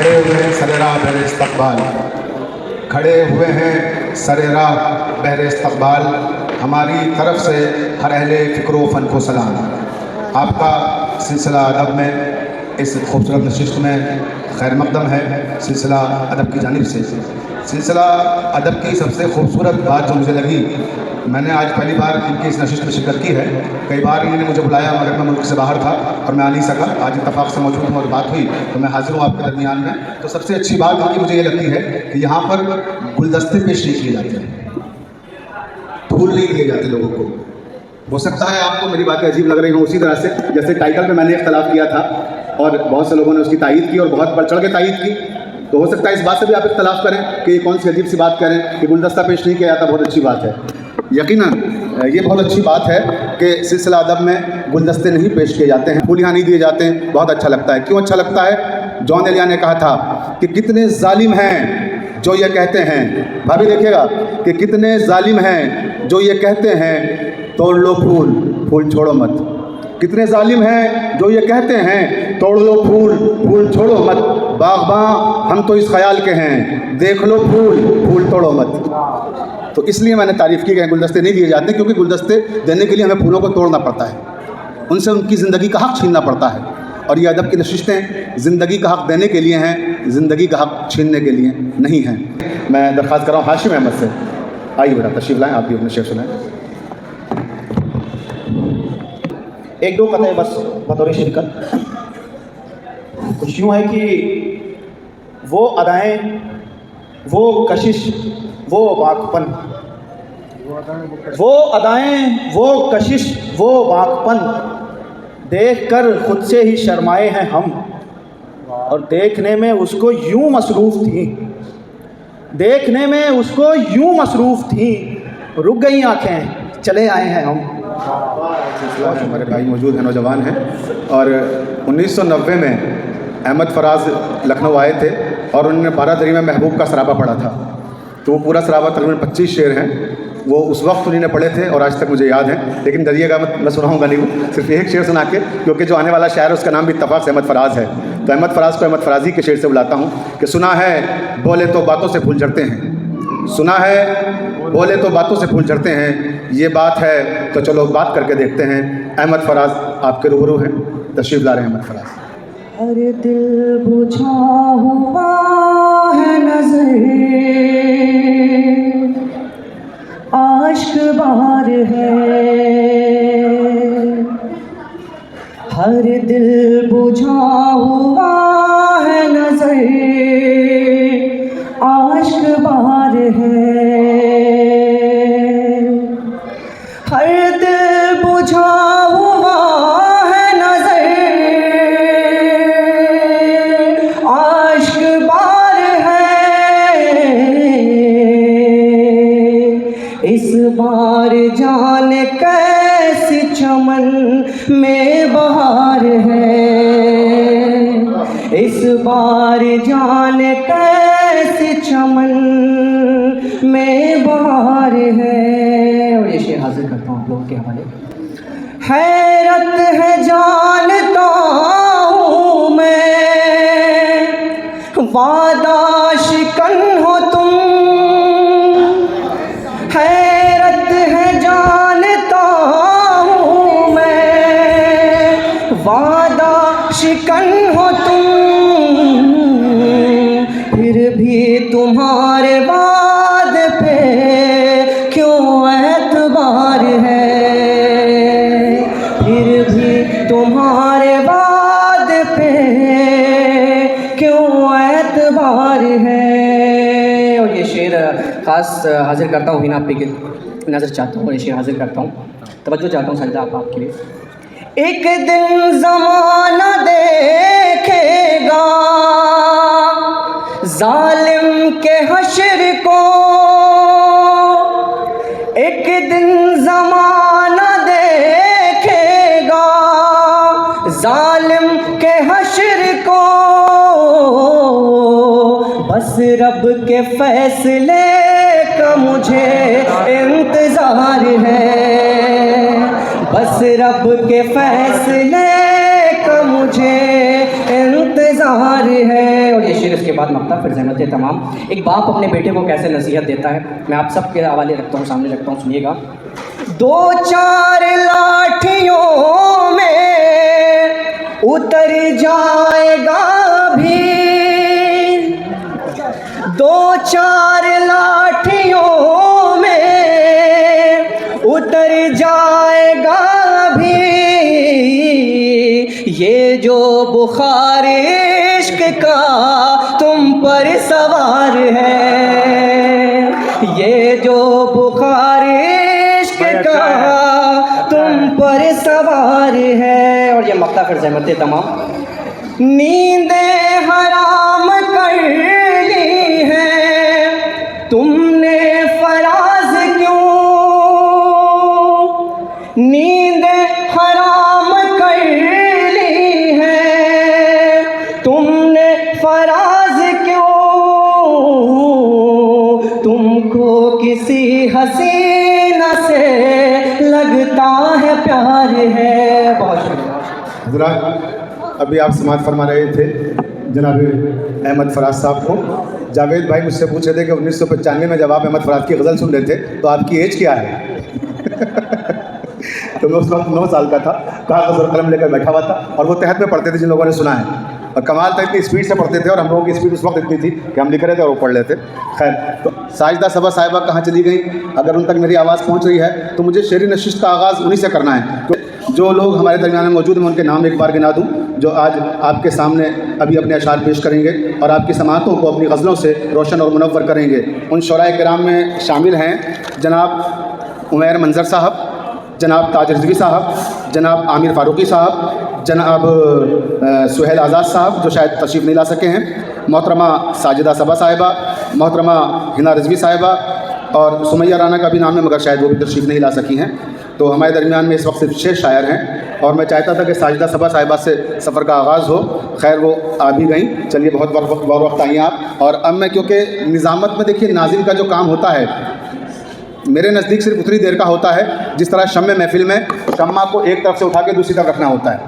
खड़े हुए हैं सरेरा बहर इस्तक़बाल, खड़े हुए हैं सरेरा बहर इस्तक़बाल। हमारी तरफ से हर अहले फ़िक्र व फ़न को सलाम। आपका सिलसिला अदब में इस खूबसूरत नशिस्त में खैर मक़दम है। सिलसिला अदब की जानिब से सिलसिला अदब की सबसे खूबसूरत बात जो मुझे लगी, मैंने आज पहली बार इनकी इस नशिस्त में शिरकत की है। कई बार इन्होंने मुझे बुलाया मगर मैं मुल्क से बाहर था और मैं आ नहीं सका। आज इत्तफाक़ से मौजूद हूँ और बात हुई तो मैं हाज़िर हूँ आपके दरमियान में। तो सबसे अच्छी बात इनकी मुझे ये लगती है कि यहाँ पर गुलदस्ते पेश नहीं किए जाते हैं, फूल नहीं दिए जाते लोगों को। हो सकता है आपको मेरी बातें अजीब लग रही हों, उसी तरह से जैसे टाइटल में मैंने इख्तलाफ किया था और बहुत से लोगों ने उसकी तायीद की और बहुत बढ़ चढ़ के तायीद की, तो हो सकता है इस बात से भी आप इख्तलाफ करें कि ये कौन सी अजीब सी बात करें कि गुलदस्ता पेश नहीं किया जाता। बहुत अच्छी बात है, यकीनन ये बहुत अच्छी बात है कि सिलसिला अदब में गुलदस्ते नहीं पेश किए जाते हैं, फूल यहाँ नहीं दिए जाते हैं। बहुत अच्छा लगता है। क्यों अच्छा लगता है? जॉन एलिया ने कहा था कि कितने जालिम हैं जो ये कहते हैं, भाभी देखिएगा कि कितने जालिम हैं जो ये कहते हैं तोड़ लो फूल, फूल छोड़ो मत। कितने जालिम हैं जो ये कहते हैं तोड़ लो फूल, फूल छोड़ो मत। बाग़बां हम तो इस ख्याल के हैं, देख लो फूल, फूल तोड़ो मत। तो इसलिए मैंने तारीफ़ की कि गुलदस्ते नहीं दिए जाते, क्योंकि गुलदस्ते देने के लिए हमें फूलों को तोड़ना पड़ता है, उनसे उनकी ज़िंदगी का हक़ छीनना पड़ता है। और ये अदब की नशिस्तें ज़िंदगी का हक़ देने के लिए हैं, ज़िंदगी का हक़ छीनने के लिए नहीं हैं। मैं दरख्वास्त कर रहा हूँ हाशिम अहमद से, आइए बेटा तशरीफ़ लाएँ, आप भी अपने शेर सुनाएँ। एक दो कथें बस बतौर शिरकत। कुछ यूँ है कि वो अदाएँ, वो कशिश, वो बाकपन, वो अदाएँ, वो कशिश, वो बाकपन, देख कर खुद से ही शर्माए हैं हम, और देखने में उसको यूँ मसरूफ़ थी, देखने में उसको यूँ मसरूफ़ थी, रुक गई आँखें, चले आए हैं हम। हमारे भाई मौजूद हैं, नौजवान हैं। और 1990 में अहमद फराज लखनऊ आए थे और उन्होंने बारादरी में महबूब का सराबा पढ़ा था। तो वो पूरा सराबा तकरीबन 25 शेर हैं, वो उस वक्त उन्होंने पढ़े थे और आज तक मुझे याद है। लेकिन डरिएगा मत, मैं सुनाऊंगा नहीं, वो सिर्फ एक शेर सुना के, क्योंकि जो आने वाला शायर है उसका नाम भी इत्तफाक़ से अहमद फराज है। तो अहमद फराज को अहमद फराजी के शेर से बुलाता हूँ कि सुना है बोले तो बातों से फूल झड़ते हैं, सुना है बोले तो बातों से फूल झड़ते हैं, ये बात है तो चलो बात करके देखते हैं। अहमद फराज आपके रूबरू हैं, तशरीफ़ ला रहे हैं अहमद फराज। हर दिल बुझा हुआ है नज़र, आश्क बार है, हर दिल बुझा हुआ है नज़र, आश्क बार है, हर दिल बुझा हुआ है नज़र, आश्क बार है, इस बार जाने कैसी चमन में बहार है, इस बार जाने कैसी चमन में बहार है। और ये शेर हाजिर करता हूँ आप लोगों के हवाले। हैरत है जानता हूँ मैं, वादा शिकन हो तुम, हैरत है जानता हूँ मैं, वादा शिकन हो तुम, फिर भी तुम्हारे वादे पे क्यों एतबार है, फिर भी तुम्हारे वादे पे क्यों एतबार है। और ये शेर ख़ास हाजिर करता हूँ हिना पे के नज़र चाहता हूँ, ये शेर हाजिर करता हूँ, तवज्जो चाहता हूँ साजिदा आपके लिए। एक दिन ज़माना देखेगा जालिम के हश्र को, एक दिन ज़माना देखेगा जालिम के हश्र को, बस रब के फैसले का मुझे इंतज़ार है, बस रब के फैसले का मुझे इंतज़ार इंतज़ार है। और ये शेर इसके बाद मक्ता फिर ज़हमत तमाम। एक बाप अपने बेटे को कैसे नसीहत देता है, मैं आप सब के हवाले रखता हूँ, सामने रखता हूँ, सुनिएगा। 2-4 लाठियों में उतर जाएगा भी, 2-4 लाठियों में उतर जाएगा भी, ये जो बुखार इश्क का तुम पर सवार है, ये जो बुखार इश्क का तुम पर सवार है। और ये मक्ता फिर ज़हमत तमाम। नींदें हराम कर ली है तुमने फराज क्यों, नींद हराम कर ली है तुमने फराज क्यों, तुमको किसी हसीना से लगता है प्यार है। बहुत शुक्रिया। हज़रात, अभी आप समाअत फरमा रहे थे जनाब अहमद फराज साहब को। जावेद भाई मुझसे पूछ रहे थे कि 1995 में जब आप अहमद फराज की गज़ल सुन रहे थे तो आपकी एज क्या है? तो मैं उस वक्त 9 साल का था, कागज़ और कलम लेकर बैठा हुआ था और वो तहत में पढ़ते थे जिन लोगों ने सुना है। और कमाल था, इतनी स्पीड से पढ़ते थे और हम लोगों की स्पीड उस वक्त इतनी थी कि हम लिख रहे थे और वो पढ़ लेते। खैर, तो साजिदा सबा साहिबा कहाँ चली गई? अगर उन तक मेरी आवाज़ पहुँच रही है तो मुझे शेरी नशिस्त का आगाज़ उन्हीं से करना है। तो जो लोग हमारे दरमियान में मौजूद हैं उनके नाम एक बार गिना दूँ, जो आज आपके सामने अभी अपने अशार पेश करेंगे और आपकी समाअतों को अपनी गज़लों से रोशन और मुनव्वर करेंगे। उन शुराए किराम में शामिल हैं जनाब उमैर मंजर साहब, जनाब ताज रिजवी साहब, जनाब आमिर फ़ारूकी साहब, जनाब सुहेल आज़ाद साहब जो शायद तशरीफ़ नहीं ला सके हैं, मोहतरमा साजिदा सबा साहिबा, मोहतरमा हिना रिजवी साहिबा और सुमैया राना का भी नाम है मगर शायद वो भी तशरीफ़ नहीं ला सकी हैं। तो हमारे दरमियान में इस वक्त सिर्फ 6 शायर हैं और मैं चाहता था कि साजिदा सबा साहिबा से सफ़र का आगाज़ हो। खैर वो आ भी गई। चलिए, बहुत वक्त आई आप। और अब मैं, क्योंकि निज़ामत में देखिए नाज़िम का जो काम होता है मेरे नज़दीक सिर्फ उतनी देर का होता है जिस तरह शम्मे महफिल में शम्मा को एक तरफ से उठा के दूसरी तरफ रखना होता है।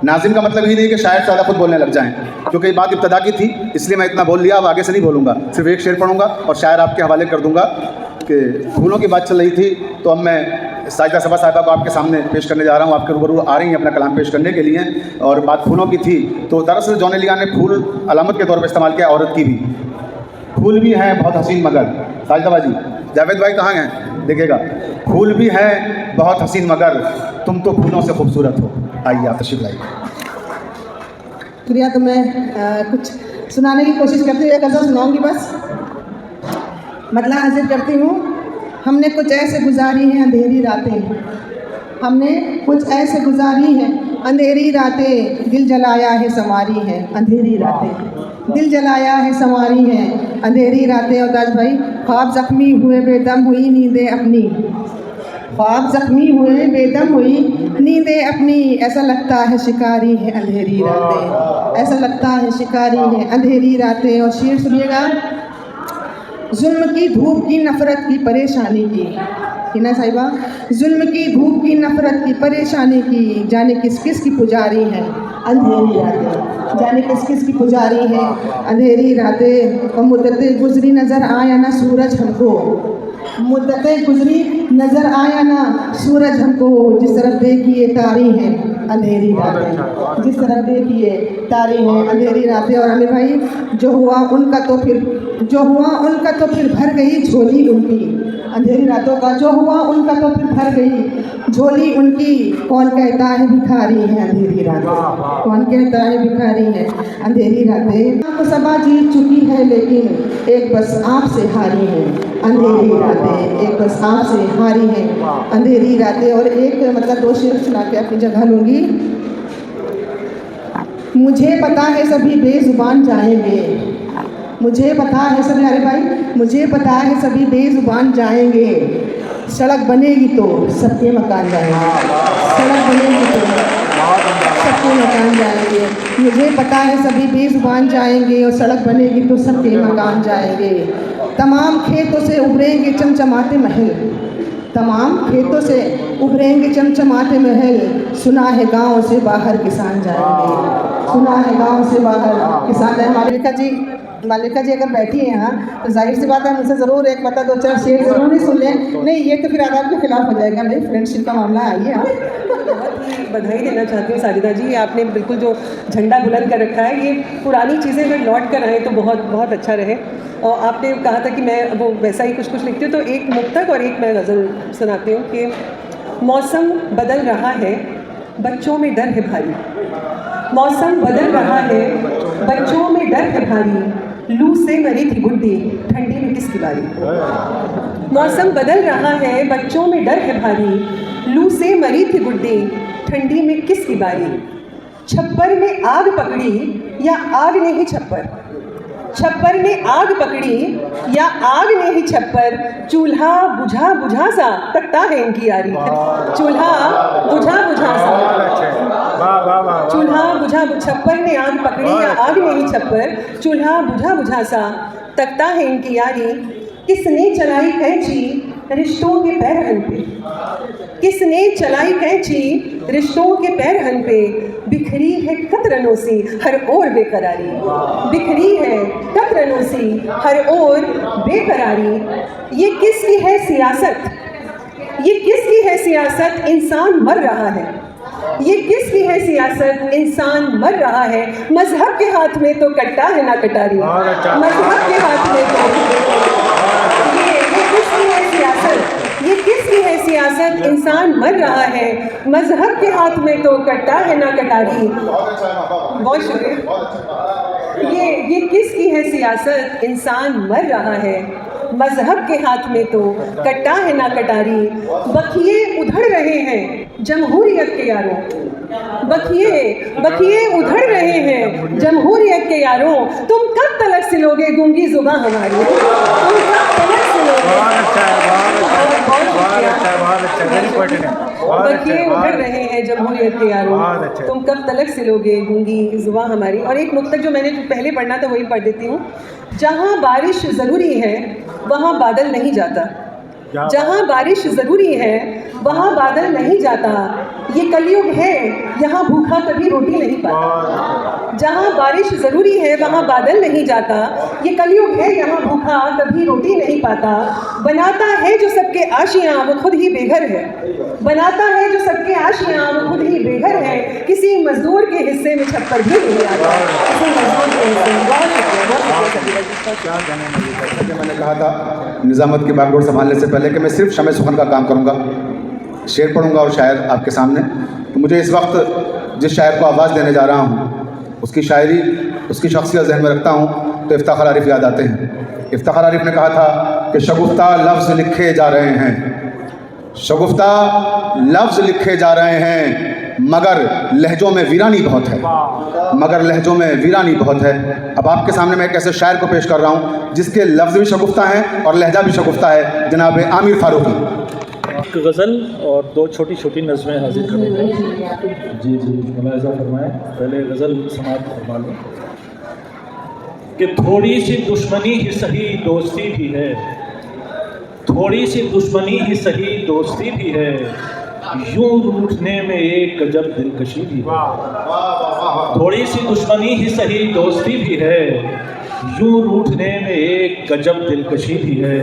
नाज़िम का मतलब ही नहीं कि शायर ज़्यादा खुद बोलने लग जाएं, क्योंकि ये बात इब्तदा की थी इसलिए मैं इतना बोल लिया। अब आगे से नहीं बोलूँगा, सिर्फ एक शेर पढ़ूँगा और शायर आपके हवाले कर दूँगा। कि फूलों की बात चल रही थी तो अब मैं साजिदा सबा साहिबा को आपके सामने पेश करने जा रहा हूँ। आपके रूबरू आ रही हैं अपना कलाम पेश करने के लिए। और बात फूलों की थी तो दरअसल जॉन एलिया ने फूल अलामत के तौर पर इस्तेमाल किया, औरत की भी। फूल भी हैं बहुत हसीन मगर, साजिदा बाजी, जावेद भाई कहाँ हैं देखिएगा, फूल भी हैं बहुत हसीन मगर तुम तो फूलों से खूबसूरत हो। आइए आप तशरीफ लाइए। शुक्रिया। तो मैं कुछ सुनाने की कोशिश करती हूँ, एक गज़ल सुनाऊँगी बस। मतलब हाजिर करती हूँ। हमने कुछ ऐसे गुजारी हैं अंधेरी रातें, हमने कुछ ऐसे गुजारी हैं अंधेरी रातें, दिल जलाया है संवारी है अंधेरी रातें, दिल जलाया है संवारी है अंधेरी रातें। और ताज भाई, ख्वाब ज़ख्मी हुए बेदम हुई नींदें अपनी, ख्वाब ज़ख्मी हुए बेदम हुई नींदें अपनी, ऐसा लगता है शिकारी है अंधेरी रातें, ऐसा लगता है शिकारी है अंधेरी रातें। और शेर सुनिएगा। जुल्म की धूप की नफ़रत की परेशानी की, हिना साहिबा, जुल्म की धूप की नफ़रत की परेशानी की, जाने किस किस की पुजारी है अंधेरी रातें, जाने किस किस की पुजारी है अंधेरी रातें। और मुद्दतें गुजरी नज़र आया ना सूरज हमको, मुद्दतें गुजरी नज़र आया ना सूरज हमको, जिस तरफ देखिए तारी हैं अंधेरी रातें, जिस तरफ देखिए तारी हैं अंधेरी रातें। और अमीर भाई, जो हुआ उनका तो फिर भर गई झोली उनकी, अंधेरी रातों का जो हुआ उनका तो फिर भर गई झोली उनकी, कौन कहता है भिखारी है अंधेरी रातें, कौन कहता है भिखारी है अंधेरी रातें। आपको सबा जीत चुकी है लेकिन एक बस आपसे हारी है अंधेरी रातें, एक बस आपसे हारी है अंधेरी रातें। और एक मतलब 2 शेर सुना के अपनी जगह लूँगी। मुझे पता है सभी बेजुबान जाएंगे, मुझे पता है सभी, अरे भाई, मुझे पता है सभी बेजुबान जाएंगे, सड़क बनेगी तो सबके मकान जाएंगे, सड़क बनेगी तो सबके मकान जाएंगे। मुझे पता है सभी बेजुबान जाएंगे और सड़क बनेगी तो सबके मकान जाएंगे। तमाम खेतों से उभरेंगे चमचमाते महल, तमाम खेतों से उभरेंगे चमचमाते महल, सुना है गांव से बाहर किसान जाएंगे, सुना है गांव से बाहर किसान जाएंगे। मालिका जी अगर बैठी हैं यहाँ तो जाहिर सी बात है मुझसे ज़रूर एक पता 2-4 शेर ज़रूर ही सुन लें। नहीं ये तो फिर आदाब के खिलाफ हो जाएगा भाई, फ्रेंडशिप का मामला आइए। हाँ बहुत ही बधाई देना चाहती हूँ साजिदा जी, आपने बिल्कुल जो झंडा बुलंद कर रखा है, ये पुरानी चीज़ें अगर लौट कर आएँ तो बहुत बहुत अच्छा रहे। और आपने कहा था कि मैं वो वैसा ही कुछ लिखती हूँ, तो एक मुक्तक और एक मैं गज़ल सुनाती हूँ कि मौसम बदल रहा है बच्चों में डर है भारी, मौसम बदल रहा है बच्चों में डर है भारी, लू से मरी थी बुड्ढी ठंडी में किसकी बारी। मौसम बदल रहा है बच्चों में डर है भारी, लू से मरी थी बुड्ढी ठंडी में किसकी बारी। छप्पर में आग पकड़ी या आग ने ही छप्पर, छप्पर ने आग पकड़ी या आग ने ही छप्पर, चूल्हा बुझा बुझा सा तकता है इनकी यारी। चूल्हा बुझा बुझा सा, चूल्हा बुझा, छप्पर ने आग पकड़ी या आग ने ही छप्पर, चूल्हा बुझा बुझा सा तकता है इनकी यारी। किसने चलाई कैंची रिश्तों के पैरहन पे, किसने चलाई कैंची रिश्तों के पैरहन पे, बिखरी है कतरनों सी हर ओर बेकरारी, बिखरी है कतरनों सी हर ओर बेकरारी। ये किसकी है सियासत, ये किसकी है सियासत, इंसान मर रहा है, ये किसकी है सियासत, इंसान मर रहा है। मजहब के हाथ में तो कट्टा है ना कटारी, मजहब के हाथ में तो ये किसकी है सियासत, ये किसकी है सियासत, इंसान मर रहा है। मजहब के हाथ में तो कट्टा है ना कटारी। बहुत शुक्रिया। ये किसकी है सियासत, इंसान मर रहा है, मजहब के हाथ में तो कट्टा है ना कटारी। बखिए उधड़ रहे हैं जमहूरियत के यारों, बखिए उधड़ रहे हैं जमहूरियत के यारों, तुम कब तलक सिलोगे गूंगी जुबां हमारी, तुम कब तलक सिलोगे। बखिए उधड़ रहे हैं जमहूरियत के यारों, तुम कब तलक सिलोगे गूंगी जुबां हमारी। और एक नुक्ता जो मैंने पहले पढ़ना था वही पढ़ देती हूँ। जहाँ बारिश ज़रूरी है वहाँ बादल नहीं जाता, जहाँ बारिश ज़रूरी है वहाँ बादल नहीं जाता। ये कलयुग है यहाँ भूखा कभी रोटी नहीं पाता, जहाँ बारिश ज़रूरी है वहाँ बादल नहीं जाता। ये कलयुग है यहाँ भूखा कभी रोटी नहीं पाता। बनाता है जो सबके आशियाँ वो खुद ही बेघर है, बनाता है जो सबके आशियाँ वो खुद ही बेघर है। किसी मजदूर के हिस्से में छप्पर भी नहीं आता, किसी मजदूर के हिस्से में। बहुत शुक्रिया। मैंने कहा था निज़ामत की बागडोर संभालने से पहले कि मैं सिर्फ शमे सुखन का काम करूंगा, शेर पढ़ूंगा और शायर आपके सामने। तो मुझे इस वक्त जिस शायर को आवाज़ देने जा रहा हूँ उसकी शायरी, उसकी शख्सियत जहन में रखता हूँ तो इफ्तिखार आरिफ याद आते हैं। इफ्तिखार आरिफ ने कहा था कि शगुफ्ता लफ्ज़ लिखे जा रहे हैं, शगुफ्ता लफ्ज़ लिखे जा रहे हैं, मगर लहजों में वीरानी बहुत है, मगर लहजों में वीरानी बहुत है। अब आपके सामने मैं एक ऐसे शायर को पेश कर रहा हूँ जिसके लफ्ज़ भी शगुफ्ता हैं और लहजा भी शगुफ्ता है, जनाब आमिर फारूकी। एक गज़ल और दो छोटी छोटी नज़में हाजिर करेंगे। जी मुलाहिज़ा फरमाएं। पहले गज़ल समाप्त फरमा लो कि थोड़ी सी दुश्मनी ही सही दोस्ती भी है, थोड़ी सी दुश्मनी ही सही दोस्ती भी है, यूं रूठने में एक गजब दिलकशी भी है। थोड़ी सी दुश्मनी ही सही दोस्ती भी है, यूं रूठने में एक गजब दिलकशी भी है।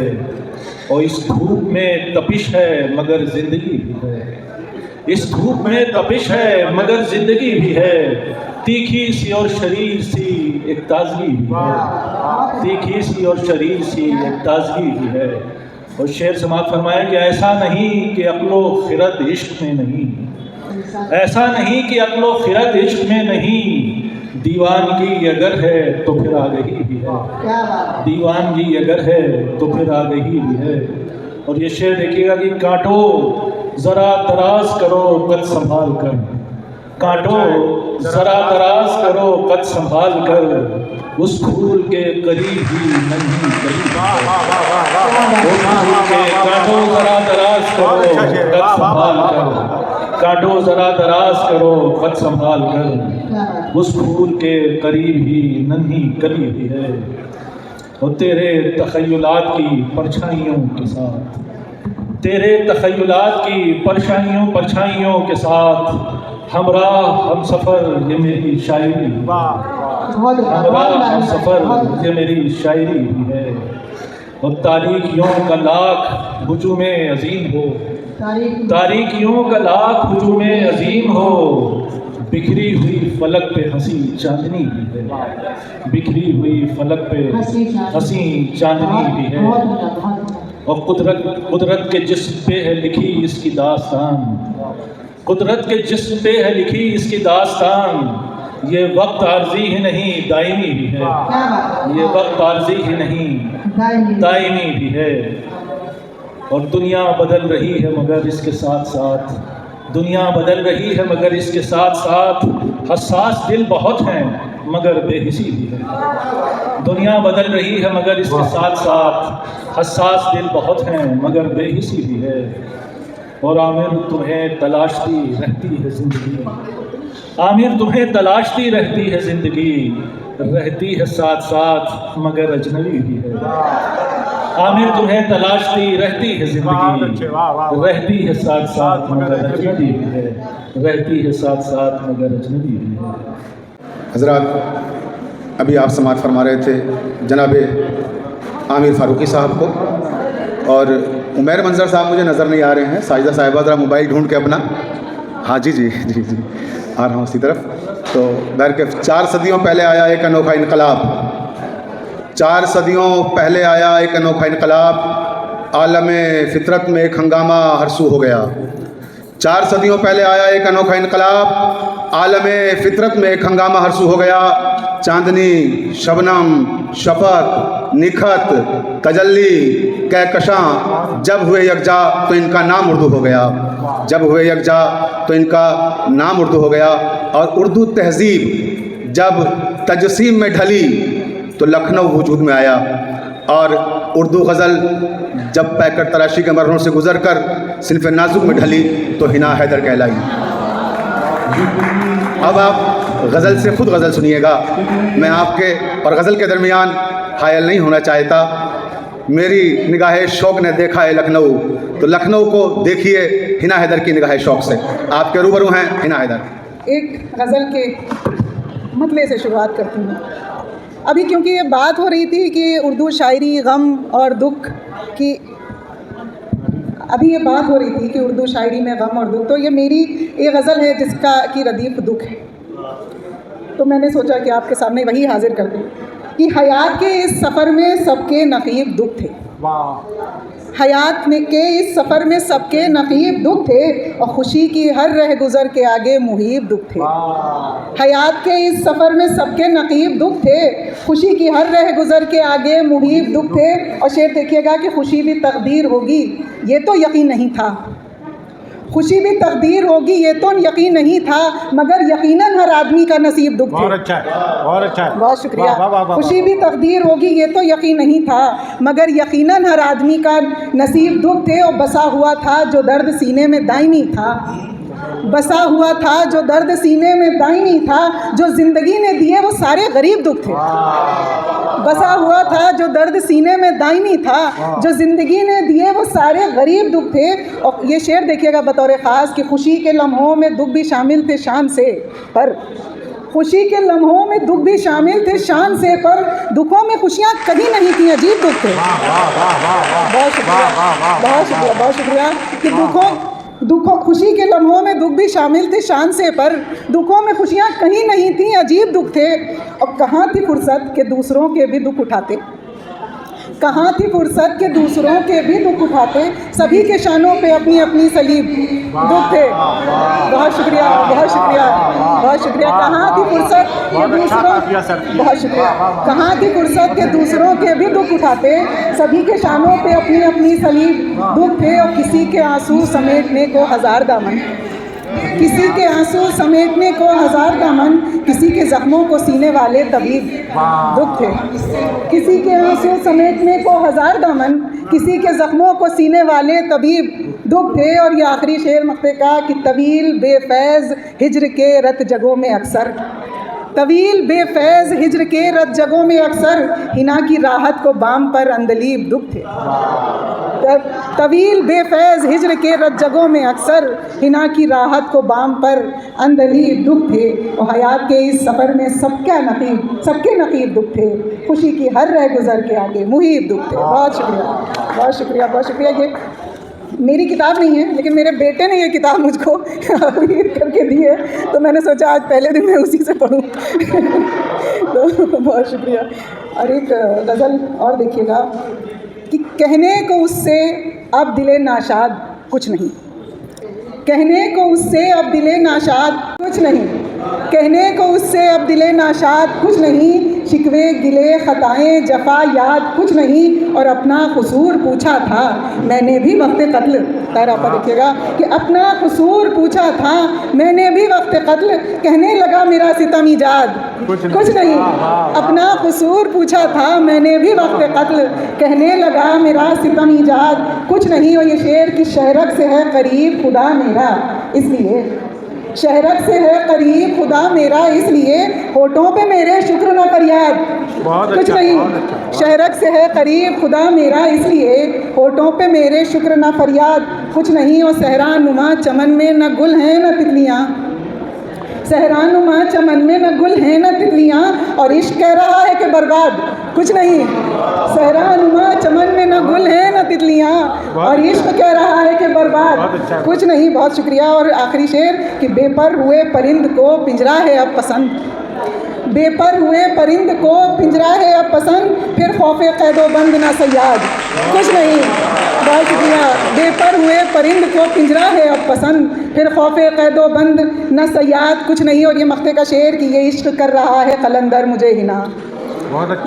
और इस धूप में तपिश है मगर ज़िंदगी भी है, इस धूप में तपिश है मगर ज़िंदगी भी है। तीखी सी और शरीर सी एक ताजगी भी है, तीखी सी और शरीर सी एक ताजगी भी है। और शेर समाप्त फरमाया कि ऐसा नहीं कि अक्लो खिरत इश्क में नहीं, ऐसा नहीं कि अक्लो खिरत इश्क में नहीं, दीवानगी अगर है तो फिर आगही भी है, दीवानगी अगर है तो फिर आगही भी है। और ये शेर देखिएगा कि काटो ज़रा दराज करो कद संभाल कर, काटो ज़रा दराज करो कद संभाल कर, उस फूल के करीब ही नहीं करीब, उस फूल के काटो ज़रा दराज करो कद संभाल कर, काटो ज़रा दराज करो कद संभाल कर, उस फूल के करीब ही नन्ही कली भी है। और तेरे तख़य्युलात की परछाइयों के साथ, तेरे तख़य्युलात की परछाइयों के साथ हमरा हम सफ़र ये मेरी शायरी, हमरा हम सफ़र ये मेरी शायरी भी है। और तारीकियों का लाख हुजूम अजीम हो, तारीकियों का लाख हुजूम अजीम हो, बिखरी हुई फलक पे हंसी चांदनी भी है, बिखरी हुई फलक पे हंसी चांदनी भी है। और कुदरत के जिस्म पे है लिखी इसकी दास्तान, कुदरत के जिस्म पे है लिखी इसकी दास्तान। ये वक्त आर्जी ही नहीं दायमी भी है, ये वक्त आर्जी ही नहीं दायमी भी है। और दुनिया बदल रही है मगर इसके साथ साथ, दुनिया बदल रही है मगर इसके साथ साथ हसास दिल बहुत हैं मगर बेहिसी भी है। दुनिया बदल रही है मगर इसके साथ साथ हसास दिल बहुत हैं मगर बेहिसी भी है। और आमिर तुम्हें तलाशती रहती है ज़िंदगी, आमिर तुम्हें तलाशती रहती है ज़िंदगी, रहती है साथ साथ मगर अजनबी भी है। आमिर तुम्हें तलाशती रहती है ज़िंदगी, रहती है साथ साथ मगर अजनबी भी है, रहती है साथ साथ मगर अजनबी भी है। हज़रात, अभी आप समाअत फरमा रहे थे जनाब आमिर फ़ारूकी साहब को, और उमैर मंजर साहब मुझे नज़र नहीं आ रहे हैं। साजिदा साहिबा ज़रा मोबाइल ढूंढ के अपना, हाँ जी जी जी जी आ रहा हूँ उसी तरफ। तो बैर के 4 सदियों पहले आया एक अनोखा इनकलाब, 4 सदियों पहले आया एक अनोखा इनकलाब, आलमे फितरत में एक हंगामा हरसू हो गया। 4 सदियों पहले आया एक अनोखा इनकलाब, आलमे फितरत में एक हंगामा हरसू हो गया। चांदनी, शबनम, शफक, निखत, तजल्ली, कहकशां जब हुए यकजा तो इनका नाम उर्दू हो गया, जब हुए यकजा तो इनका नाम उर्दू हो गया। और उर्दू तहज़ीब जब तजसीम में ढली तो लखनऊ वजूद में आया, और उर्दू गज़ल जब पैकर तराशी के मरहलों से गुज़र कर सिन्फ़ नाजुक में ढली तो हिना हैदर कहलाई। अब आप गज़ल से ख़ुद गज़ल सुनिएगा। मैं आपके और गज़ल के दरमियान हायल नहीं होना चाहता। मेरी निगाह शौक़ ने देखा है लखनऊ, तो लखनऊ को देखिए हिना हैदर की निगाह शौक़ से। आपके रूबरू हैं हिना हैदर। एक गज़ल के मतले से शुरुआत करती हूँ। अभी क्योंकि ये बात हो रही थी कि उर्दू शायरी गम और दुख की, अभी ये बात हो रही थी कि उर्दू शायरी में गम और दुख, तो ये मेरी एक गज़ल है जिसका कि रदीफ़ दुख है, तो मैंने सोचा कि आपके सामने वही हाजिर कर दूँ कि हयात के इस सफ़र में सबके नक़ीब दुख थे, हयात में के इस सफ़र में सबके नक़ीब दुख थे, और खुशी की हर रह गुज़र के आगे मुहीब दुख थे। हयात के इस सफ़र में सबके नक़ीब दुख थे, खुशी की हर रह गुज़र के आगे मुहीब दुख थे। और शेर देखिएगा कि खुशी भी तकदीर होगी ये तो यकीन नहीं था, खुशी भी तकदीर होगी ये तो यकीन नहीं था, मगर यकीनन हर आदमी का नसीब दुख थे। बहुत अच्छा है, बहुत अच्छा है, बहुत शुक्रिया। वाह, वाह, वाह, खुशी भी तकदीर होगी ये तो यकीन नहीं था, मगर यकीनन हर आदमी का नसीब दुख थे। और बसा हुआ था जो दर्द सीने में दायमी था, बसा हुआ था जो दर्द सीने में दायमी था, जो ज़िंदगी ने दिए वो सारे गरीब दुख थे। बसा हुआ था जो दर्द सीने में दायमी था, जो ज़िंदगी ने दिए वो सारे गरीब दुख थे। और ये शेर देखिएगा बतौर ख़ास कि खुशी के लम्हों में दुख भी शामिल थे शान से, पर खुशी के लम्हों में दुख भी शामिल थे शान से, पर दुखों में खुशियाँ कभी नहीं थी, अजीब दुख थे। बहुत शुक्रिया, बहुत शुक्रिया, बहुत शुक्रिया कि दुखों खुशी के लम्हों में दुख भी शामिल थे शान से, पर दुखों में खुशियाँ कहीं नहीं थी, अजीब दुख थे। और कहाँ थी फुर्सत के दूसरों के भी दुख उठाते, कहाँ थी फुर्सत के दूसरों के भी दुख उठाते, सभी के शानों पे अपनी अपनी सलीब दुख थे। बहुत शुक्रिया, बहुत शुक्रिया, बहुत शुक्रिया। कहाँ थी फुर्सत के दूसरों, बहुत शुक्रिया, कहाँ थी फुर्सत के दूसरों के भी दुख उठाते, सभी के शानों पे अपनी अपनी सलीब दुख थे। और किसी के आंसू समेटने को हज़ार दामन, किसी के आंसू समेटने को हज़ार दामन, किसी के ज़ख्मों को सीने वाले तबीब दुख थे। किसी के आंसू समेटने को हज़ार दामन, किसी के ज़ख्मों को सीने वाले तबीब दुख थे। और ये आखिरी शेर मक्ते का कि तवील बेफैज़ हिज्र के रत जगों में अक्सर, तवील बेफैज़ हिज्र के रत जगों में अक्सर हिना की राहत को बाम पर अंदलीब दुख थे। तवील बेफैज़ हिज्र के रत जगों में अक्सर हिना की राहत को बाम पर अंदलीब दुख थे। और हयात के इस सफ़र में सबके नक़ीब दुख थे। खुशी की हर रह गुज़र के आगे मुहीब दुख थे। बहुत शुक्रिया, बहुत शुक्रिया, बहुत शुक्रिया। ये मेरी किताब नहीं है, लेकिन मेरे बेटे ने ये किताब मुझको रीड करके दी है, तो मैंने सोचा आज पहले दिन मैं उसी से पढूं। तो बहुत शुक्रिया। और एक गज़ल और देखिएगा कि कहने को उससे अब दिले नाशाद कुछ नहीं, कहने को उससे अब दिले नाशाद कुछ नहीं, कहने को उससे अब दिले नाशाद कुछ नहीं, शिकवे गिले ख़ताएँ जफ़ा याद कुछ नहीं। और अपना कसूर पूछा था मैंने भी वक्त कत्ल, तारा पर देखिएगा कि अपना कसूर पूछा था मैंने भी वक्त कत्ल, कहने लगा मेरा सितम ईजाद कुछ नहीं। अपना कसूर पूछा था मैंने भी वक्त कत्ल, कहने लगा मेरा सितम ईजाद कुछ नहीं। और ये शेर की शहरत से है करीब खुदा मेरा, इसलिए शहरत से है करीब खुदा मेरा, इसलिए होठों पे मेरे शुक्र न फरियाद कुछ नहीं। शहरत से है करीब खुदा मेरा, इसलिए होठों पे मेरे शुक्र न फरियाद कुछ नहीं। और सहरानुमा चमन में न गुल हैं न तितलियाँ, सहरानुमा चमन में न गुल हैं न तितलियाँ, और इश्क कह रहा है कि बर्बाद कुछ नहीं। सहरानुमा चमन में न गुल हैं न तितलियाँ, और इश्क कह रहा है कि बर्बाद कुछ नहीं। बहुत शुक्रिया। और आखिरी शेर कि बेपर हुए परिंद को पिंजरा है अब पसंद, बेपर हुए परिंद को पिंजरा है अब पसंद, फिर खौफे कैदो बंद ना सयाद कुछ नहीं। बहुत शुक्रिया। बेपर हुए परिंद को पिंजरा है अब पसंद, फिर खौफे कैदो बंद न सयाद कुछ नहीं। और ये मख्ते का शेर कि ये इश्क कर रहा है कलंदर मुझे हिना,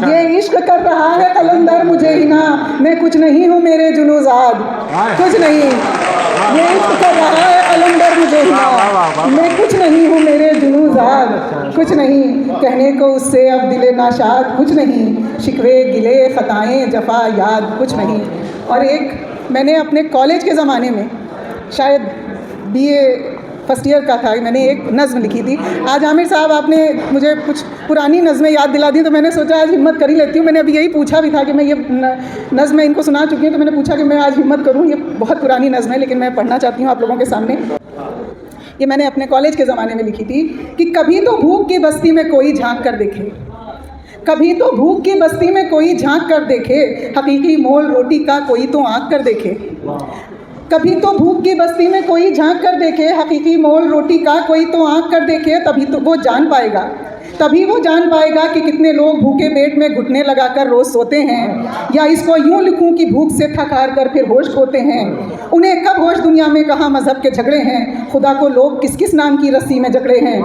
ये इश्क कर रहा है कलंदर मुझे हिना, मैं कुछ नहीं हूँ मेरे जुनूज़ाद कुछ नहीं। ये इश्क कर रहा है कलंदर मुझे हिना, मैं कुछ नहीं हूँ मेरे जुनूज़ाद कुछ नहीं, कहने को उससे अब दिले नाशाद कुछ नहीं, शिकवे गिले ख़ताएँ जफ़ा याद कुछ नहीं। और एक मैंने अपने कॉलेज के ज़माने में शायद BA फर्स्ट ईयर का था, मैंने एक नज़्म लिखी थी। आज आमिर साहब आपने मुझे कुछ पुरानी नज़में याद दिला दी, तो मैंने सोचा आज हिम्मत कर ही लेती हूँ। मैंने अभी यही पूछा भी था कि मैं ये नज़्म इनको सुना चुकी हूँ, तो मैंने पूछा कि मैं आज हिम्मत करूँ। ये बहुत पुरानी नज़्म है, लेकिन मैं पढ़ना चाहती हूँ आप लोगों के सामने। ये मैंने अपने कॉलेज के ज़माने में लिखी थी कि कभी तो भूख की बस्ती में कोई झांक कर देखे, कभी तो भूख की बस्ती में कोई झांक कर देखे, हकीकी मोल रोटी का कोई तो आँख कर देखे। कभी तो भूख की बस्ती में कोई झांक कर देखे, हकीकी मोल रोटी का कोई तो आँख कर देखे, तभी तो वो जान पाएगा, तभी वो जान पाएगा कि कितने लोग भूखे पेट में घुटने लगाकर रोज़ सोते हैं। या इसको यूँ लिखूं कि भूख से थक हार कर फिर होश खोते हैं। उन्हें कब होश दुनिया में कहाँ मज़हब के झगड़े हैं, खुदा को लोग किस किस नाम की रस्सी में जकड़े हैं।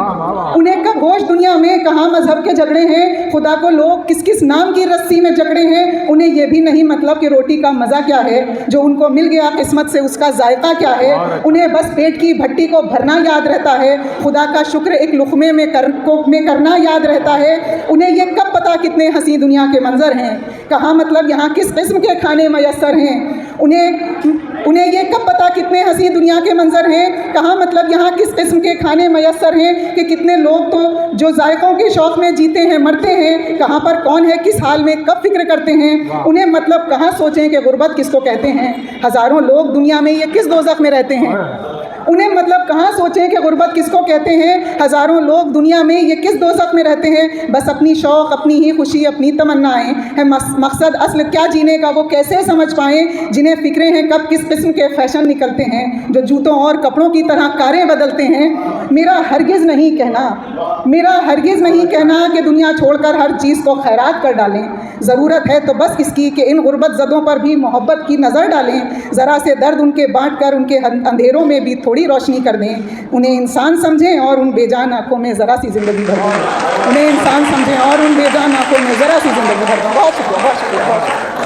उन्हें कब होश दुनिया में कहाँ मज़हब के झगड़े हैं, खुदा को लोग किस किस नाम की रस्सी में जकड़े हैं। उन्हें ये भी नहीं मतलब कि रोटी का मज़ा क्या है, जो उनको मिल गया किस्मत से उसका जायका क्या है। उन्हें बस पेट की भट्टी को भरना याद रहता है, खुदा का शुक्र एक लुक़मे में करना याद रहता है। उन्हें ये कब पता कितने हंसी दुनिया के मंजर हैं, कहाँ मतलब यहाँ किस किस्म के खाने मयसर हैं। उन्हें ये कब पता कितने हंसी दुनिया के मंजर हैं, कहाँ मतलब यहाँ किस किस्म के खाने मयसर हैं। कि कितने लोग तो जो जायकों के शौक़ में जीते हैं मरते हैं, कहाँ पर कौन है किस हाल में कब फिक्र करते हैं। उन्हें मतलब कहाँ सोचें कि गुर्बत किसको कहते हैं, हज़ारों लोग दुनिया में ये किस दोज़ख में रहते हैं। उन्हें मतलब कहाँ सोचें कि गुर्बत किसको कहते हैं, हज़ारों लोग दुनिया में ये किस दोज़ख में रहते हैं। बस अपनी शौक़ अपनी ही खुशी अपनी तमन्नाएं है, मकसद असल क्या जीने का वो कैसे समझ पाएँ। जिन्हें फ़िक्रें हैं कब किस किस्म के फ़ैशन निकलते हैं, जो जूतों और कपड़ों की तरह कारें बदलते हैं। मेरा हरगिज़ नहीं कहना कि दुनिया छोड़कर हर चीज़ को खैरात कर डालें। ज़रूरत है तो बस इसकी कि इन गुर्बत ज़दों पर भी मोहब्बत की नज़र डालें। ज़रा से दर्द उनके बाँट कर उनके अंधेरों में भी थोड़ी रोशनी कर दें। उन्हें इंसान समझें और उन बेजान आँखों में ज़रा सी ज़िंदगी भर दें। उन्हें इंसान समझें और उन बेजान आँखों में ज़रा सी ज़िंदगी भर दें। बहुत शुक्रिया, बहुत शुक्रिया,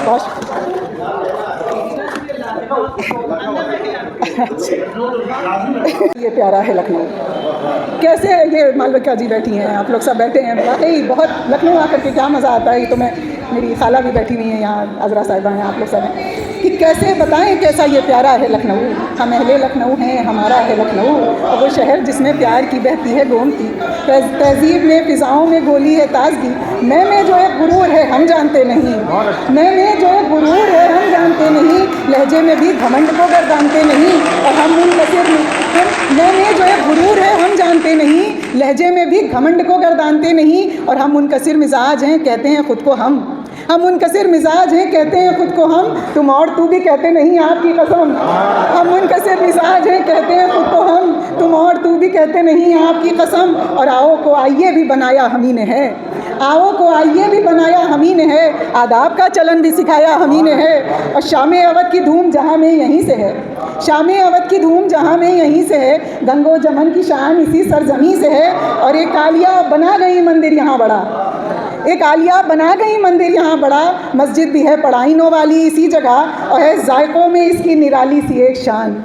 बहुत शुक्रिया। ये प्यारा है लखनऊ। कैसे ये मालविका जी बैठी हैं, आप लोग सब बैठे हैं, वाकई बहुत लखनऊ आकर के क्या मज़ा आता है। ये तो मैं, मेरी खाला भी बैठी हुई हैं यहाँ, अज़रा साहिबा हैं, आप लोग सब हैं। कि कैसे बताएं कैसा ये प्यारा है लखनऊ। हम अहले लखनऊ हैं, हमारा है लखनऊ, और वो शहर जिसमें प्यार की बहती है गोमती। तहज़ीब में फ़िज़ाओं में गोली है ताज़गी, मैं जो एक गुरूर है हम जानते नहीं, मैं जो एक गुरूर है हम जानते नहीं, लहजे में भी घमंड को गर्दानते नहीं, और हम मुनकसिर मैं जो एक गुरूर है हम जानते नहीं, लहजे में भी घमंड को गर्दानते नहीं, और हम मुनकसिर मिजाज हैं कहते हैं ख़ुद को हम मुनकसिर मिजाज हैं कहते हैं ख़ुद को हम, तुम और तू भी कहते नहीं आपकी कसम। हम मुनकसिर मिजाज हैं कहते हैं ख़ुद को हम, तुम और तू भी कहते नहीं आपकी कसम। और आओ को आइए भी बनाया हम ही ने है, आओ को आइए भी बनाया हम ही ने है, आदाब का चलन भी सिखाया हम ही ने है। और शाम अवध की धूम जहाँ में यहीं से है, शाम अवध की धूम जहाँ में यहीं से है, गंगो जमन की शान इसी सरजमी से है। और एक आलिया बना गई मंदिर यहाँ बड़ा, एक आलिया बना गई मंदिर यहाँ बड़ा, मस्जिद भी है पढ़ाइनों वाली इसी जगह, और है जायकों में इसकी निराली सी एक शान,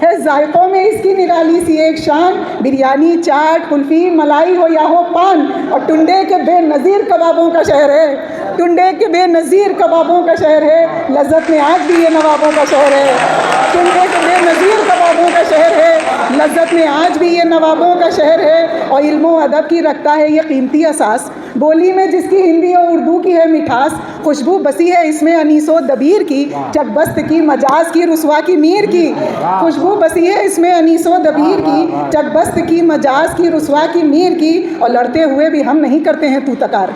है जायकों में इसकी निराली सी एक शान। बिरयानी चाट कुल्फ़ी मलाई हो या हो पान, और टुंडे के बेनज़ीर कबाबों का शहर है, टुंडे के बेनज़ीर कबाबों का शहर है, लज्जत में आज भी ये नवाबों का शहर है। टुंडे के बेनज़ीर कबाबों का शहर है, लज्जत में आज भी ये नवाबों का शहर है। और इल्म व अदब की रखता है ये कीमती असास, बोली में जिसकी हिंदी और उर्दू की है मिठास, खुशबू बसी है इसमें अनीसो दबीर की, चकबस्त की मजाज की रुसवा की मीर की, खुशबू बसी है इसमें अनीसो दबीर की, चकबस्त की मजाज की रुसवा की मीर की। और लड़ते हुए भी हम नहीं करते हैं तू तकार,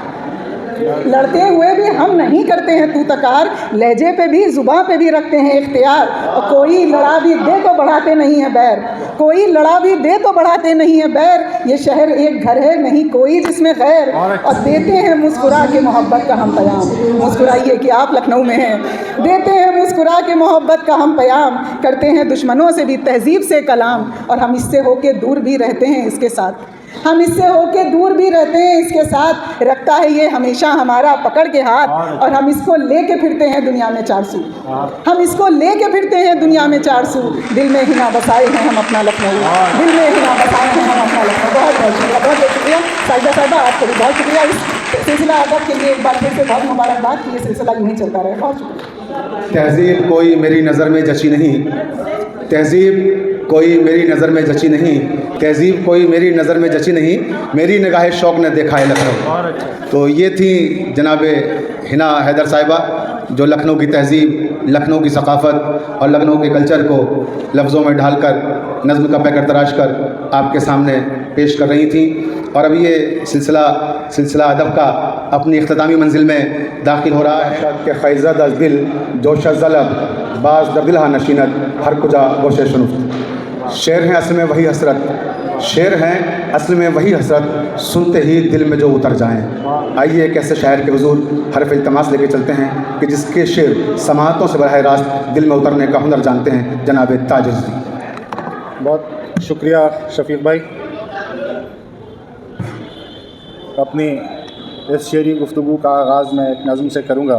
लड़ते हुए भी हम नहीं करते हैं तू तकार, लहजे पे भी ज़ुबां पे भी रखते हैं इख्तियार। और कोई लड़ा भी दे तो बढ़ाते नहीं है बैर, कोई लड़ा भी दे तो बढ़ाते नहीं है बैर, ये शहर एक घर है नहीं कोई जिसमें खैर। और देते हैं मुस्कुरा के मोहब्बत का हम पैगाम, मुस्कुराइए कि आप लखनऊ में हैं, देते हैं मुस्कुरा के मोहब्बत का हम पैगाम, करते हैं दुश्मनों से भी तहज़ीब से कलाम। और हम इससे होके दूर भी रहते हैं इसके साथ, हम इससे होके दूर भी रहते हैं इसके साथ, रखता है ये हमेशा हमारा पकड़ के हाथ। और हम इसको लेके फिरते हैं दुनिया में चार सू, हम इसको लेके फिरते हैं दुनिया में चार सू, दिल में ही ना बसाए हैं हम अपना लखनऊ, दिल में ही ना बसाए हैं हम अपना लखनऊ। बहुत बहुत शुक्रिया, बहुत बहुत शुक्रिया साहिदा साहिबा, आपको भी बहुत शुक्रिया इस सिलसिला अदब के लिए एक बार फिर से बहुत मुबारकबाद कि ये सिलसिला यूँ ही चलता रहे। बहुत शुक्रिया। तहज़ीब कोई मेरी नज़र में जची नहीं, तहज़ीब कोई मेरी नज़र में जची नहीं, तहज़ीब कोई मेरी नज़र में जची नहीं, मेरी निगाह शौक़ ने देखा है लखनऊ। तो ये थी जनाब हिना हैदर साहिबा, जो लखनऊ की तहज़ीब, लखनऊ की सकाफ़त और लखनऊ के कल्चर को लफ्ज़ों में ढालकर, नज़्म का पैकर तराश कर आपके सामने पेश कर रही थी। और अभी ये सिलसिला अदब का अपनी इख्तितामी मंजिल में दाखिल हो रहा है कि ख़ैज़द अज़ दिल जोश ज़लब बाज़ दबिलहा नशीनत हर कुजा गोशे शुनुफ़्त। शेर हैं असल में वही हसरत, शेर हैं असल में वही हसरत, सुनते ही दिल में जो उतर जाएं। आइए एक ऐसे शायर के हुजूर हरफ इल्तमास लेके चलते हैं कि जिसके शेर समातों से बराह रास्त दिल में उतरने का हुनर जानते हैं, जनाब ताजुद्दीन। बहुत शुक्रिया शफीक भाई। अपनी इस शेरी गुफ्तगू का आगाज़ मैं एक नज़्म से करूँगा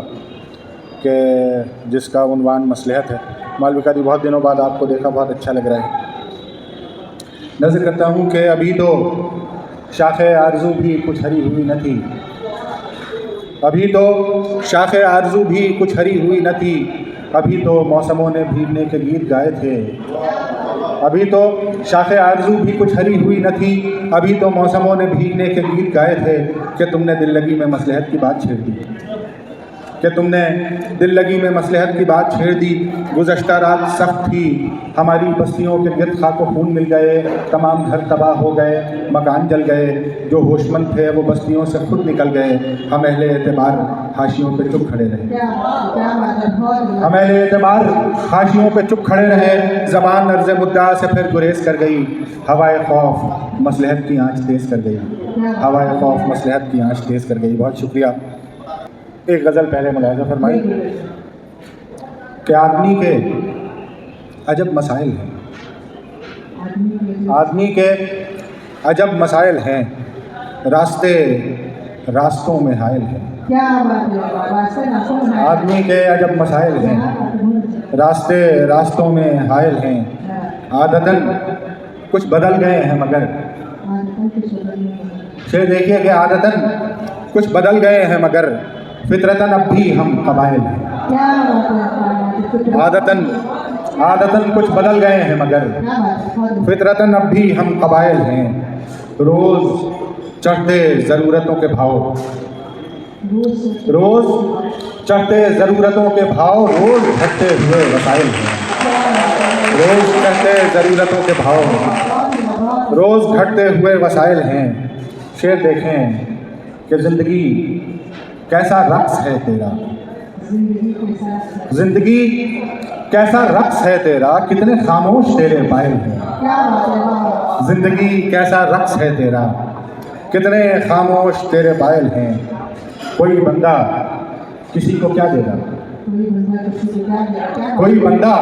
कि जिसका उन्वान मसलहत है। मौलवी कारी, बहुत दिनों बाद आपको देखा, बहुत अच्छा लग रहा है। नज़र करता हूँ कि अभी तो शाखे आरज़ू भी कुछ हरी हुई न थी, अभी तो शाखे आरज़ू भी कुछ हरी हुई न थी, अभी तो मौसमों ने भीगने के गीत गाए थे, अभी तो शाखे आरज़ू भी कुछ हरी हुई न थी, अभी तो मौसमों ने भीगने के गीत गाए थे, कि तुमने दिल लगी में मसलहत की बात छेड़ दी, कि तुमने दिल लगी में मसलहत की बात छेड़ दी। गुज़श्ता रात सख्त थी, हमारी बस्तियों के गिर्द खाको खून मिल गए, तमाम घर तबाह हो गए, मकान जल गए, जो होशमंद थे वो बस्तियों से खुद निकल गए, हम अहले एतबार हाशियों पे चुप खड़े रहे, हम अहले एतबार हाशियों पे चुप खड़े रहे, ज़बान अर्ज़ मुद्दा से फिर गुरेज कर गई, हवाए खौफ मसलहत की आँच तेज़ कर गई, हवाए खौफ मसलहत की आँच तेज़ कर गई। बहुत शुक्रिया। एक गज़ल पहले मुलाहिज़ा फरमाई कि आदमी के अजब मसाइल हैं, आदमी के अजब मसाइल हैं, रास्ते रास्तों में हायल हैं, आदमी के अजब मसाइल हैं, रास्ते रास्तों में हायल हैं, आदतन कुछ बदल गए हैं मगर, फिर देखिए कि आदतन कुछ बदल गए हैं मगर, फितरतन अब भी हम कबाइल हैं, आदतन कुछ बदल गए हैं मगर फितरतन अब भी हम कबाइल हैं। रोज़ चढ़ते ज़रूरतों के भाव, रोज़ चढ़ते ज़रूरतों के भाव, रोज़ घटते हुए वसाइल हैं। रोज़ चढ़ते ज़रूरतों के भाव, रोज़ घटते हुए वसाइल हैं। शेर देखें कि ज़िंदगी कैसा रक्स है तेरा, ज़िंदगी कैसा रक्स है तेरा, कितने खामोश तेरे पायल हैं। ज़िंदगी कैसा रक्स है तेरा, कितने खामोश तेरे पायल हैं। कोई बंदा किसी को क्या देगा, कोई बंदा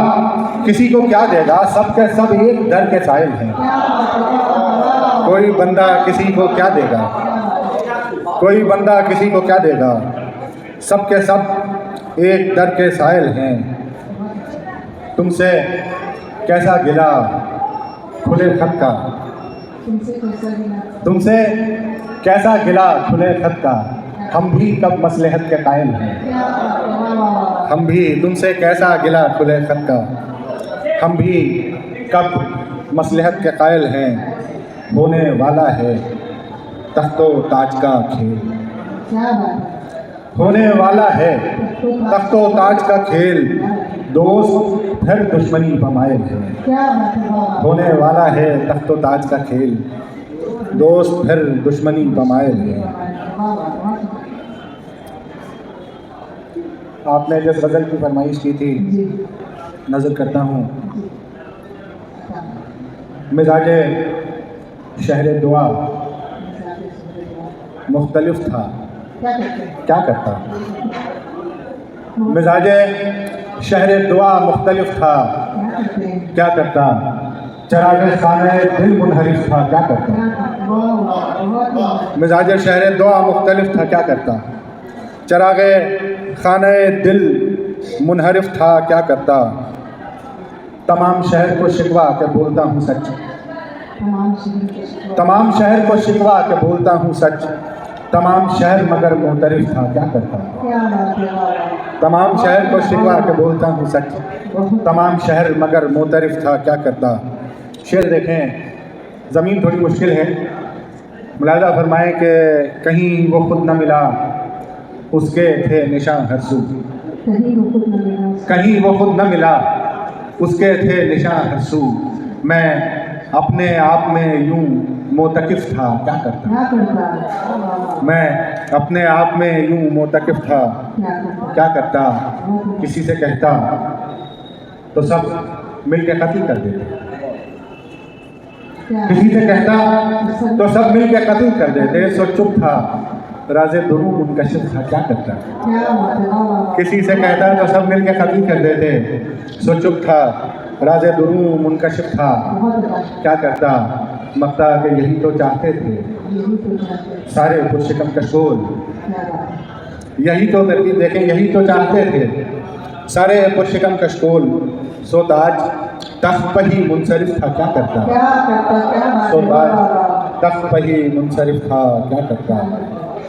किसी को क्या देगा, सब के सब एक दर के साइल हैं। कोई बंदा किसी को क्या देगा, कोई बंदा किसी को क्या देगा, सब के सब एक दर के साइल हैं। तुमसे कैसा गिला खुले खत का, तुमसे कैसा गिला खुले खत का, हम भी कब मसलहत के कायल हैं। हम भी तुमसे कैसा गिला खुले खत का, हम भी कब मसलहत के कायल हैं। होने वाला है तख्तो ताज का खेल, होने वाला है तख्तो ताज का खेल, दोस्त फिर दुश्मनी बमायल है। होने वाला है तख्तो ताज का खेल, दोस्त फिर दुश्मनी बमायल है। आपने जिस गज़ल की फरमाइश की थी, नज़र करता हूँ, मिजाजे शहर दुआ मुख्तलिफ था, क्या करता। मिजाजे शहर दुआ मुख्तलिफ था, क्या करता। चरागे खाने दिल मुनहरिफ था, क्या करता। मिजाजे शहर दुआ मुख्तलिफ था, क्या करता। चरागे खाने दिल मुनहरिफ था, क्या करता। तमाम शहर को शिकवा के बोलता हूँ सच, तमाम शहर को शिकवा के बोलता हूँ सच, तमाम शहर मगर मोतरिफ था, क्या करता। तमाम शहर को शिकवा के बोलता हूँ सच, तमाम शहर मगर मोतरिफ था, क्या करता। शेर देखें, ज़मीन थोड़ी मुश्किल है, मुलाहिज़ा फरमाएं कि कहीं वो खुद न मिला उसके थे निशान हर सू, कहीं वो खुद न मिला उसके थे निशान हर सू। मैं अपने आप में यूं मोतकिफ था, क्या करता। मैं अपने आप में यूं मोतकिफ था, क्या करता। किसी से कहता तो सब मिल के कत्ल कर देते, किसी से कहता तो सब मिल के कत्ल कर देते। सो चुप था राज़े दुरूं मुनकशिफ था, क्या करता। किसी से कहता तो सब मिल के कत्ल कर देते। सो चुप था राज़े दुरूं मुनकशिफ था, क्या करता। मक्ता के यही तो चाहते थे सारे पुरशिकम कशकोल, यही तो तरकीब देखें, यही तो चाहते थे सारे पुरशिकम कशकोल। सो ताज तख्त पर ही मुनसरिफ था, क्या करता। सो ताज तख्त पर ही मुनसरिफ था, क्या करता।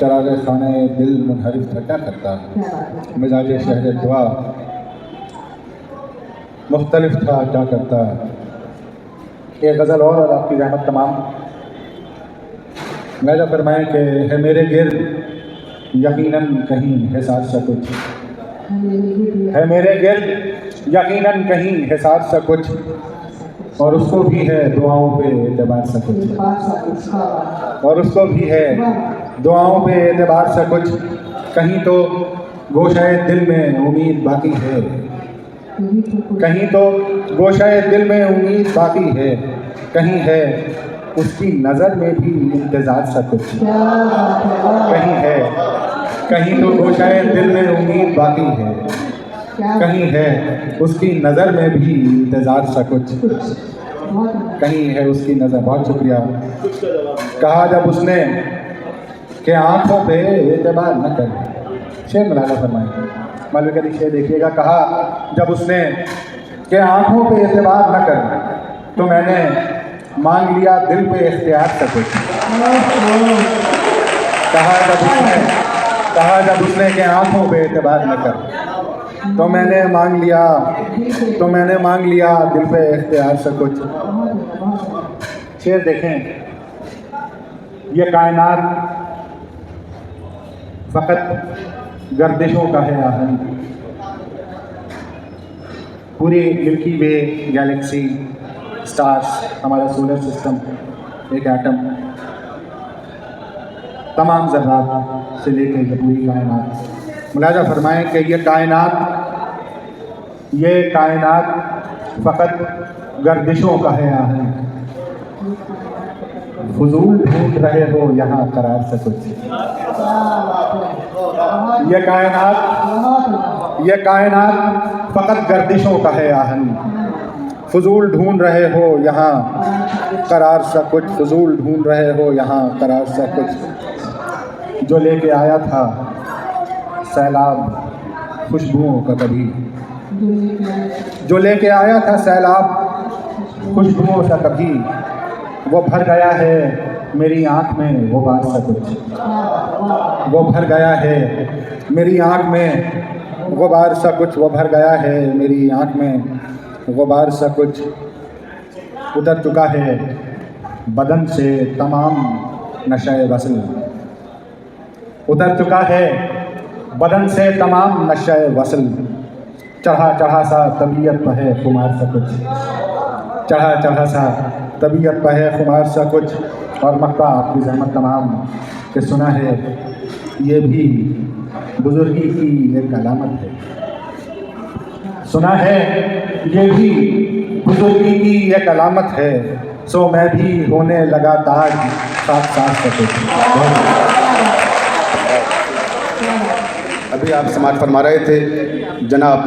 चरागे खाने दिल मुनहरिफ था, क्या करता। मिजाज शहर दुआ मुख्तलिफ था, क्या करता। एक गज़ल और आपकी रहमत तमाम। मैं फरमाएँ कि है मेरे गिर्द यकीनन कहीं हिसाब सा कुछ, है मेरे गिर्द यकीनन कहीं हिसाब सा कुछ, और उसको भी है दुआओं पे एतबार सा कुछ, और उसको भी है दुआओं पे एतबार सा कुछ। कहीं तो गोशाए दिल में उम्मीद बाकी है, कहीं तो गोशाए दिल में उम्मीद बाकी है, कहीं है उसकी नज़र में भी इंतज़ार सा कुछ। कहीं है, कहीं तो गोशाए दिल में उम्मीद बाकी है, कहीं है उसकी नज़र में भी इंतज़ार सा कुछ, कहीं है उसकी नज़र। बहुत शुक्रिया। कहा जब उसने कि आँखों पे एतबार न कर, शेर मुलाहिज़ा फरमाएं, मालूम करी शेर देखिएगा। कहा जब उसने कि आँखों पे एतबार न कर, तो मैंने मांग लिया दिल पे इख्तियार सा कुछ। कहा जब उसने कि आँखों पे एतबार न कर, तो मैंने मांग लिया दिल पे इख्तियार से कुछ। शेर देखें, ये कायनात फ़कत गर्दिशों का है आहन, पूरी मिल्की वे गैलेक्सी, स्टार्स, हमारा सोलर सिस्टम, एक एटम, तमाम ज़र्रात से लेकर ये पूरी कायनात। मुलाज़ा फरमाएं कि ये कायनात फ़कत गर्दिशों का है आहन, फजूल ढूंढ रहे हो यहाँ करार से कुछ। ये कायनात फ़कत गर्दिशों का है आहन, फजूल ढूंढ रहे हो यहाँ करार सा कुछ, फजूल ढूंढ रहे हो यहाँ करार सा कुछ। जो लेके आया था सैलाब खुशबुओं का कभी, जो लेके आया था सैलाब खुशबुओं सा कभी, वो भर गया है मेरी आँख में गुबार सा कुछ। वो भर गया है मेरी आँख में गुबार सा कुछ, वो भर गया है मेरी आँख में गुबार सा कुछ। उतर चुका है बदन से तमाम नशे वसल, उतर चुका है बदन से तमाम नशे वसल। चढ़ा सा तबीयत पर है खुमार सा कुछ, चढ़ा सा तबीयत पर है खुमार सा कुछ। और मक्का आपकी ज़हमत तमाम के सुना है ये भी बुजुर्गी की एक अलामत है, सुना है ये भी बुजुर्गी की एक अलामत है। सो मैं भी होने लगा ताज साथ साथ से कुछ। अभी आप समाज फरमा रहे थे जनाब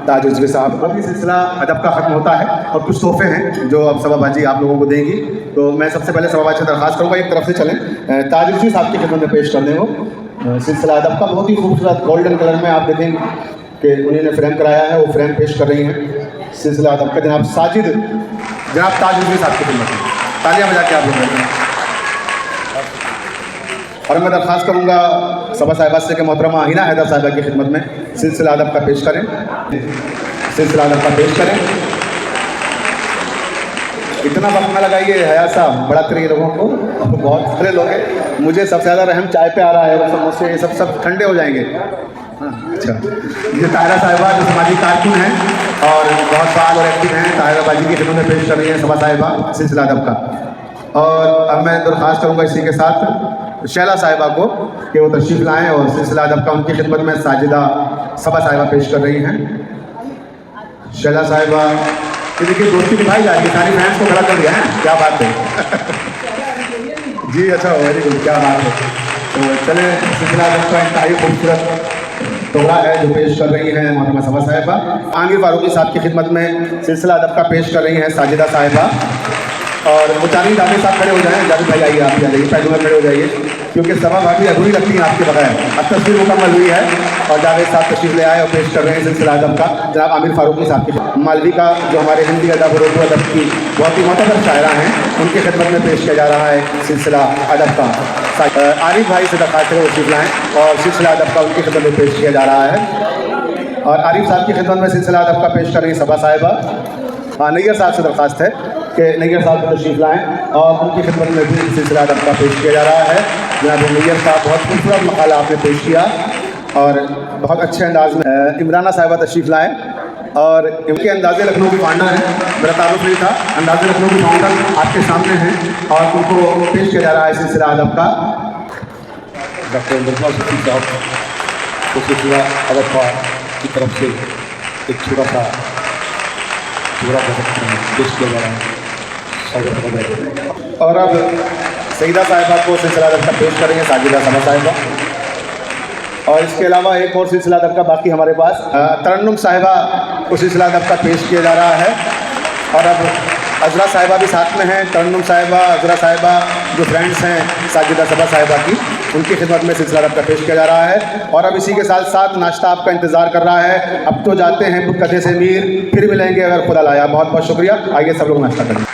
ताज रिजवी साहब को। अभी सिलसिला अदब का ख़त्म होता है और कुछ तोहफे हैं जो अब सभाबाजी आप लोगों को देंगी। तो मैं सबसे पहले सभाबाजी से दरख्वास्त करूँगा एक तरफ से चलें, ताज रिजवी साहब की खिदमत में पेश कर दें। वो सिलसिला अदब का बहुत ही खूबसूरत गोल्डन कलर में आप देखेंगे कि उन्होंने फ्रेम कराया है, वो फ्रेम पेश कर रही हैं। सिलसिला अदब का जनाब साजिद, जनाब ताज रिजवी साहब की खिदमत में तालियां बजा के आप लोग बैठे। और मैं दरख्वास्त करूँगा सभा साहिबा से कि मोहतरमा आहिना हैदर साहिबा की खिदमत में सिलसिला अदब का पेश करें, सिलसिला अदब का पेश करें। इतना वक्त न लगाइए हयात साहब, बड़ा करिए लोगों को, बहुत सारे लोग हैं। मुझे सबसे ज़्यादा रहम चाय पे आ रहा है, और मुझसे ये सब ठंडे हो जाएंगे। हाँ अच्छा, ये ताहिरा साहिबा जो समाजी कारकुन हैं और बहुत फाल और एक्टिव हैं, ताहिरा बाजी की खिदमत में पेश कर रही हैं सभा साहिबा सिलसिला अदब का। और अब मैं दरख्वास्त करूँगा इसी के साथ शैला साहिबा को कि वो तशरीफ़ लाएँ और सिलसिला अदब का उनकी खिदमत में साजिदा सभा साहिबा पेश कर रही हैं। शैला साहिबा कि देखिए दोस्ती निभाई जा रही है, सारी फैंस को खड़ा कर दिया है, क्या बात है। जी अच्छा, वेरी गुड, क्या बात है। तो चले सिलसिला अदब का इंतहाई खूबसूरत दोहरा है जो पेश कर रही हैं मोहतरमा सभा साहिबा। आंगिर फारूकी साहब की खिदमत में सिलसिला अदब का पेश कर रही हैं साजिदा साहिबा। और मुचानी जावेद साहब खड़े हो जाएं, जावेद भाई आइए, आप आ जाइए, पहलू में खड़े हो जाइए, क्योंकि सभा काफ़ी अधूरी लगती है आपके बगैर। अब तस्वीर मुकम्मल हुई है और जावेद साहब तशरीफ ले आए और पेश कर रहे हैं सिलसिला अदब का जनाब आमिर फारूकी साहब की। मालवी का जो हमारे हिंदी अदब और उर्दू अदब की बहुत ही मोतबर शायरा हैं, उनकी खिदमत में पेश किया जा रहा है सिलसिला अदब का। आरिफ भाई से दरख्वास्त है वो तशरीफ लाएँ और सिलसिला अदब का उनकी खिदमत में पेश किया जा रहा है। और आरिफ साहब की खिदमत में सिलसिला अदब का पेश कर रही सभा साहिबा। हाँ, नैयर साहब से दरख्वास्त है कि नैयर साहब को तशरीफ लाएँ और उनकी खिदमत में भी सिलसिला अदब का पेश किया जा रहा है। जनाब नैयर साहब बहुत खूबसूरत मकाला आपने पेश किया और बहुत अच्छे अंदाज में। इमराना साहिबा तशरीफ लाएँ और इनके अंदाज़े लखनऊ की फाउंडर हैं, मेरा तारुफ नहीं था, अंदाज़े लखनऊ की फाउंडर आपके सामने हैं और उनको पेश किया जा रहा है सिलसिला अदब का। डॉक्टर इंद्रपाल सिद्दीकी साहब को सिलसिला अदब का की तरफ से एक छोटा सा पेश किया जा रहा है। और अब सईदा साहिबा को सिलसिला अदब का पेश करेंगे साजिदा सभा साहिबा। और इसके अलावा एक और सिलसिला अदब का बाकी हमारे पास तरन्नुम साहिबा को सिलसिला अदब का पेश किया जा रहा है। और अब अजरा साहिबा भी साथ में हैं, तरन्नुम साहिबा, अजरा साहिबा जो फ्रेंड्स हैं साजिदा सभा साहिबा की, उनकी खिदमत में सिलसिला अदब का पेश किया जा रहा है। और अब इसी के साथ साथ नाश्ता आपका इंतज़ार कर रहा है। अब तो जाते हैं बुत कथे से मीर, फिर मिलेंगे अगर खुदा लाया। बहुत बहुत शुक्रिया, आइए सब लोग नाश्ता करें।